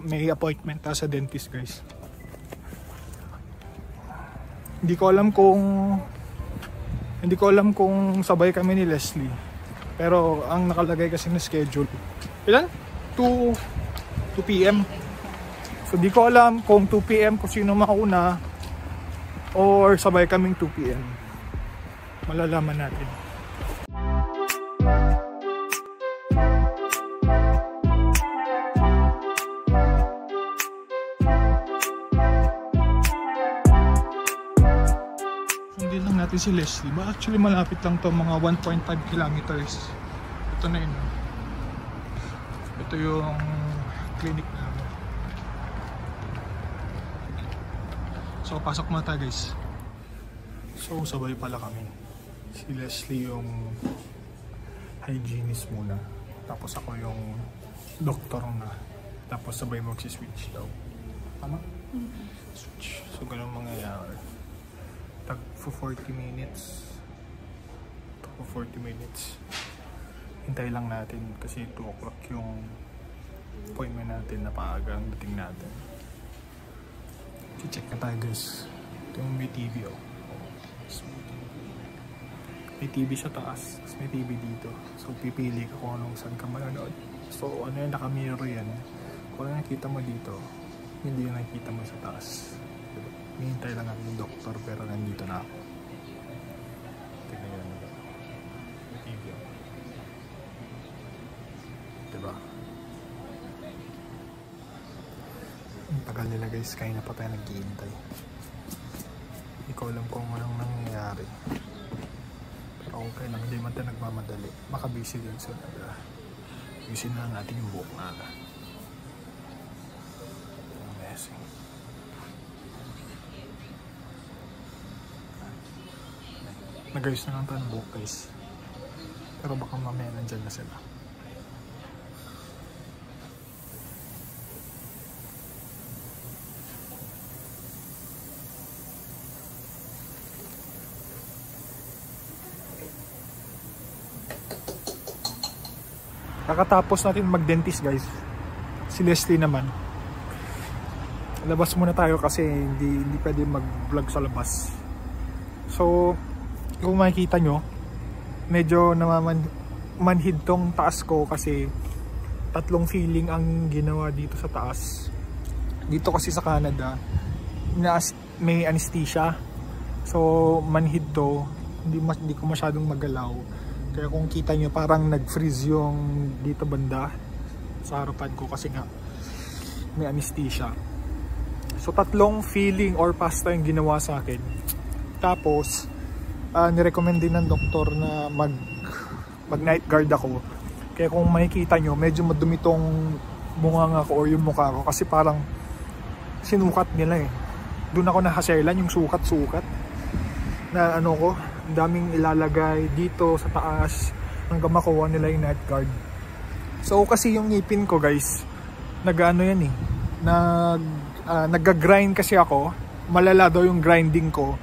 may appointment sa dentist guys. Hindi ko alam kung sabay kami ni Leslie. Pero ang nakalagay kasi na schedule, ilan? 2 PM. So di ko alam kung 2 PM kung sino mauna or sabay kaming 2 PM. Malalaman natin. Sundin lang natin si Leslie. Ba actually malapit lang to, mga 1.5 kilometers. Ito na yun. Ito yung clinic namin. So pasok muna tayo guys. So sabay pala kami. Si Leslie yung hygienist muna. Tapos ako yung doktor na. Tapos sabay magsiswitch daw. Tama? Switch. So ganun mangyayari. Tag for 40 minutes. For 40 minutes. Hintay lang natin kasi 2 o'clock yung appointment natin na paaga ang dating natin. Check na tayo guys. Ito yung may TV oh. May TV sa taas, tapos may TV dito. So pipili ka kung anong saan ka manonood. So ano yung naka-mirror yan. Kung ano nakita mo dito, hindi yung nakikita mo sa taas. Diba? Hihintay lang ako ng doktor pero nandito na ako. Tignan nyo nito. May TV oh. Diba? Ang tagal nila guys, kaya na pa tayo naghihintay. Hindi ko alam kung anong nangyayari. Pero okay lang, hindi man tayo nagmamadali. Baka busy din so busy na natin yung buhok na. Amazing. Nag-ayos na lang tayo ng buhok guys. Pero baka mamaya nandyan na sila. Kakatapos natin mag-dentist guys. Si Leslie naman. Labas muna tayo kasi hindi pwede mag-vlog sa labas. So, kung makikita nyo, medyo manhid tong taas ko kasi 3 filling ang ginawa dito sa taas. Dito kasi sa Canada, may anesthesia. So, manhid to. Hindi ko masyadong magalaw. Kaya kung kita nyo parang nag-freeze yung dito banda sa harapan ko kasi nga may anesthesia. So 3 filling or pasta yung ginawa sa akin. Tapos nirecommend din ng doktor na mag night guard ako. Kaya kung makikita nyo medyo madumi tong bunganga ko or yung mukha ko kasi parang sinukat nila eh. Doon ako nahaselan yung sukat-sukat na ano ko. Ang daming ilalagay dito sa taas hanggang makuha nila yung night guard. So kasi yung ngipin ko guys, nag-ano yan eh, nag-grind kasi ako, malala daw yung grinding ko.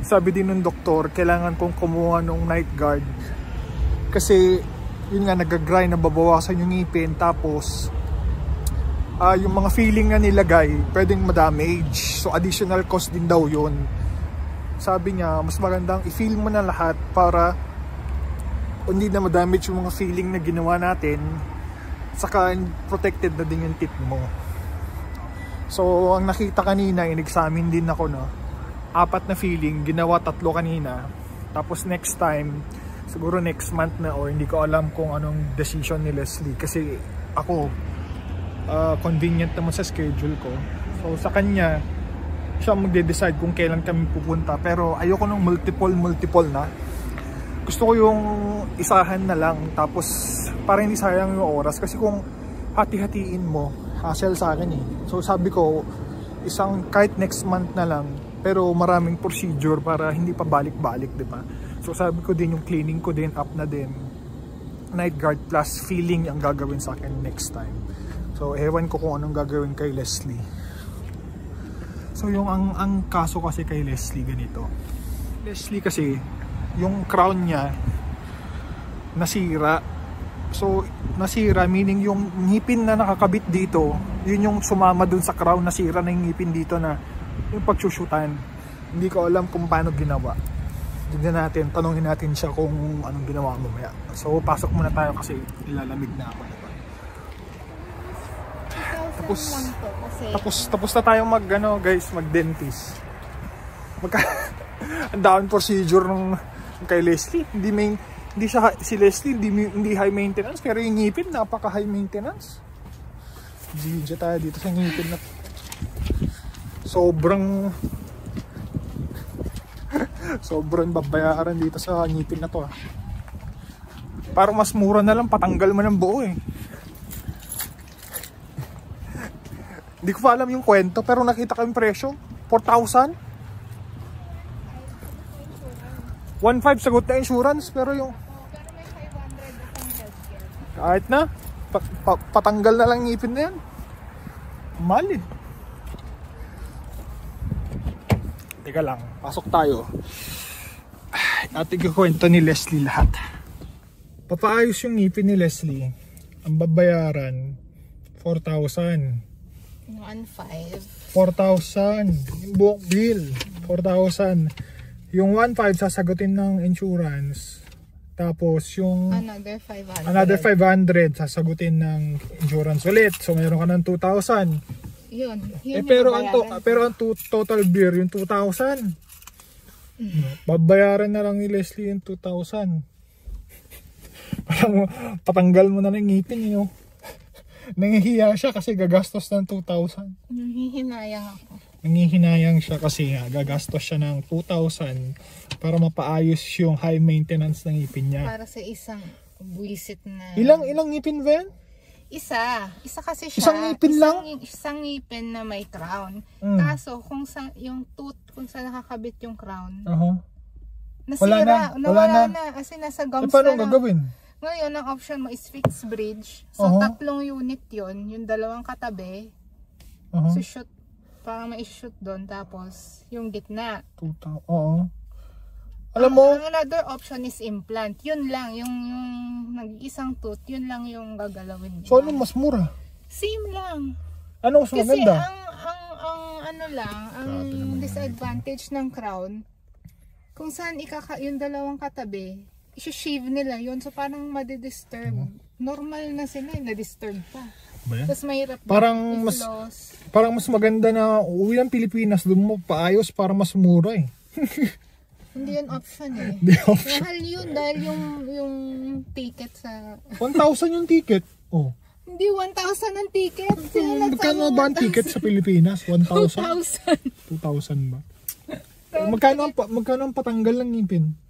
Sabi din ng doktor, kailangan kong kumuha ng night guard. Kasi yun nga, nag-grind, nababawasan yung ngipin, tapos yung mga feeling nga nilagay, pwedeng ma-damage. So additional cost din daw yun. Sabi niya, mas magandang i-feel mo na lahat para hindi na ma-damage yung mga feeling na ginawa natin, saka protected na din yung teeth mo. So ang nakita kanina, in-examine din ako, no, 4 na filling, ginawa 3 kanina. Tapos next time, siguro next month na, or hindi ko alam kung anong decision ni Leslie kasi ako convenient naman sa schedule ko. So sa kanya siya magde-decide kung kailan kami pupunta, pero ayoko nung multiple na. Gusto ko yung isahan na lang, tapos para hindi sayang yung oras, kasi kung hati-hatiin mo, hassle sa akin eh. So sabi ko, kahit next month na lang, pero maraming procedure para hindi pa balik-balik, diba? So sabi ko din yung cleaning ko din up na din, night guard plus filling ang gagawin sa akin next time. So ewan ko kung anong gagawin kay Leslie. So yung ang kaso kasi kay Leslie ganito. Leslie kasi yung crown niya nasira So nasira, meaning yung ngipin na nakakabit dito, yun yung sumama dun sa crown, nasira na yung ngipin dito na yung pagsusyutan. Hindi ko alam kung paano ginawa. Tignan natin, tanongin natin siya kung anong ginawa mamaya. So pasok muna tayo kasi ilalamig na ako. Tapos na tayong mag-dentist. Ang daming procedure nung kay Leslie. Hindi siya, si Leslie hindi high maintenance, pero yung ngipin napaka high maintenance. Gigi tayo dito sa ngipin na sobrang babayaran dito sa ngipin na to. Parang mas mura na lang patanggal mo ng buo eh. Hindi ko pa alam yung kwento, pero nakita ko yung presyo, 4,000. 1,500 sagot na insurance, pero yung kahit na patanggal na lang ngipin na yan, mahal eh. Teka lang, pasok tayo. Ating kukwento ni Leslie lahat. Papaayos yung ngipin ni Leslie, ang babayaran 4,000. 1,500. 4,000 yung buong bill. 4,000. Yung 1,500 sasagutin ng insurance. Tapos yung another 500 sasagutin ng insurance ulit. So mayroon ka ng 2,000. Yun Pero ang total bill yung 2,000. Babayaran na lang ni Leslie yung 2,000. Parang patanggal mo na lang ngipin yun. Nangihiya siya kasi gagastos ng 2,000. Nangihinayang ako. Nangihinayang siya kasi gagastos siya ng 2,000 para mapaayos yung high maintenance ng ngipin niya. Para sa isang buwisit na... Ilang ngipin ba yan? Isa kasi siya. Isang ngipin lang? Isang ngipin na may crown. Kaso kung yung tooth, kung saan nakakabit yung crown, nasira, nawala na. Kasi nasa gums paano gagawin? Ngayon, ang option mo is fixed bridge. So, 3 unit yon, yung 2 katabi. So, shoot, parang ma-shoot doon. Tapos, yung gitna. Alam mo? Another option is implant. Yun lang, yung nag-isang tooth, yun lang yung gagalawin. So, ano mas mura? Same lang. Ano mas maganda? Kasi, ang disadvantage ng crown, kung saan yung 2 katabi, i-shave nila yun. So parang madidisturb. Normal na sila, na-disturb pa. Tapos mahirap parang mas maganda na uuwi ng Pilipinas, doon mo paayos para mas mura eh. Hindi yun option eh. Mahal yun dahil yung ticket sa... 1,000 yung ticket? Oh. Hindi 1,000 ang ticket. Magkano ba ang ticket sa Pilipinas? 1,000? 2,000 ba? Magkano ang patanggal ng ngipin?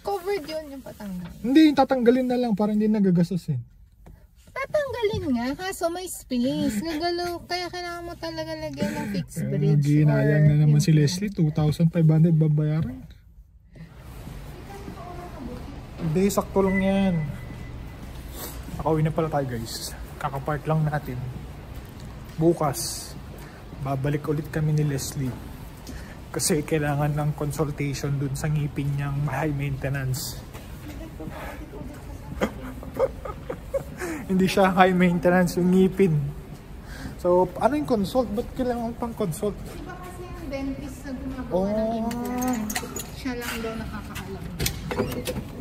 Covered yun yung patanggal. Hindi, yung tatanggalin na lang para hindi nagagastos eh. Tatanggalin nga, kaso may space. Nagalaw, kaya kailangan mo talaga lagyan ng fixed bridge. Ginayang na naman si Leslie, 2,500 babayaran. Hindi, sakto lang yan. Nakauwi na pala tayo guys. Kakapark lang natin. Bukas, babalik ulit kami ni Leslie. Kasi kailangan ng consultation dun sa ngipin niyang high maintenance. Hindi siya high maintenance yung ngipin. So, ano yung consult? Ba't kailangan pang consult? Iba kasi yung dentist na gumagawa ng implant. Siya lang daw nakakaalam.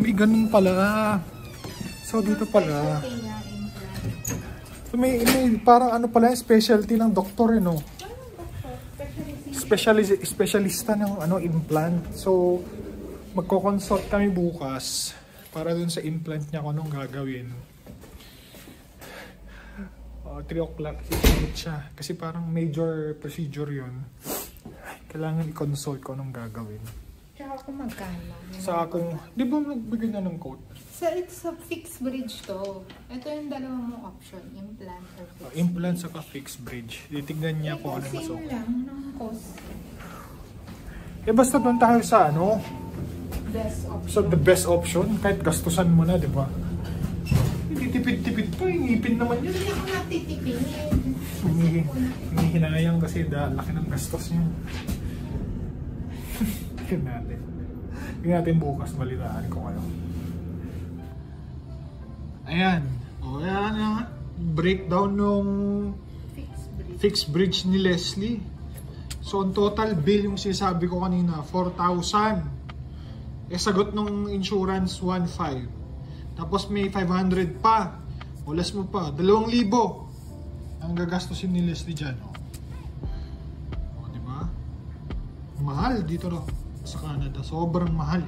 May ganun pala. So, dito pala. So, may parang ano pala yung specialty ng doktor, no? Specialista ng implant. So magko-consult kami bukas para dun sa implant niya kung anong gagawin. 3 o'clock isunod siya kasi parang major procedure yun. Kailangan i-consult ko anong gagawin. Tsaka kung magkano. Sa akong, di ba nagbigay na ng quote? It's a fixed bridge to. Ito yung 2 mong option, implant or fixed bridge. Implant saka fixed bridge. Titignan niya kung ano mas okay. Lang ng cost. Basta doon tayo sa Best option. So the best option, kahit gastusan mo na, di ba? Hindi tipid-tipid pa, ngipin naman yun. Hindi ako natitipid. Hinihinayang kasi laki ng gastos niya. Tingnan natin bukas balitaan kung ano. Ayan. O, ayan. Breakdown nung fixed bridge ni Leslie. So, ang total bill yung sinasabi ko kanina, 4,000. Eh, sagot nung insurance, 1,500. Tapos may 500 pa. Ulas mo pa, 2,000 ang gagastusin ni Leslie dyan. O, diba? Mahal dito no, sa Canada. Sobrang mahal.